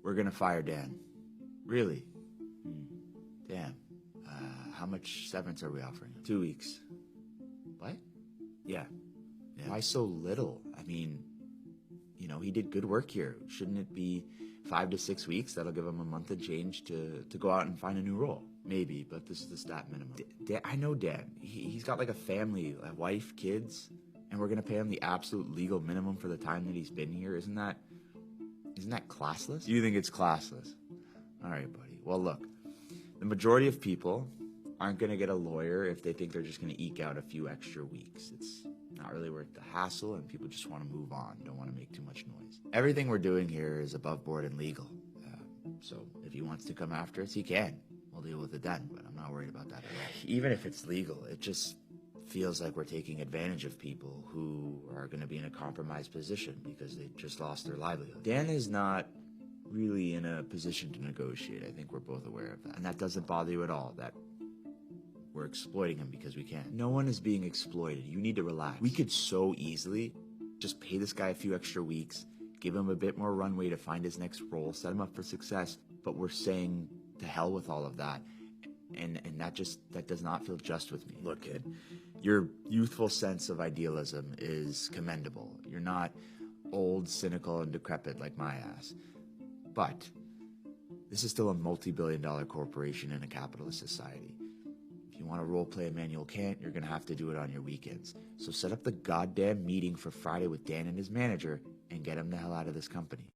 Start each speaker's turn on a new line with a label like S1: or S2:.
S1: We're gonna fire Dan. Really? Damn. How much severance are we offering him?
S2: 2 weeks.
S1: What?
S2: Yeah.
S1: Why so little? I mean, he did good work here. Shouldn't it be 5 to 6 weeks? That'll give him a month and change to go out and find a new role. Maybe, but this is the stat minimum. I know Dan. He's got like a family, a wife, kids, and we're gonna pay him the absolute legal minimum for the time that he's been here. Isn't that classless?
S2: You think it's classless?
S1: All right, buddy. Well, look, the majority of people aren't going to get a lawyer if they think they're just going to eke out a few extra weeks. It's not really worth the hassle, and people just want to move on, don't want to make too much noise. Everything we're doing here is above board and legal. So if he wants to come after us, he can. We'll deal with it then, but I'm not worried about that at all. Even if it's legal, it just feels like we're taking advantage of people who are going to be in a compromised position because they just lost their livelihood. Dan is not really in a position to negotiate. I think we're both aware of that. And that doesn't bother you at all, that we're exploiting him because we can. No one is being exploited. You need to relax. We could so easily just pay this guy a few extra weeks, give him a bit more runway to find his next role, set him up for success, but we're saying to hell with all of that. And that does not feel just with me. Look, kid, your youthful sense of idealism is commendable. You're not old, cynical, and decrepit like my ass. But this is still a multi-billion-dollar corporation in a capitalist society. If you want to role-play Immanuel Kant, you're going to have to do it on your weekends. So set up the goddamn meeting for Friday with Dan and his manager and get him the hell out of this company.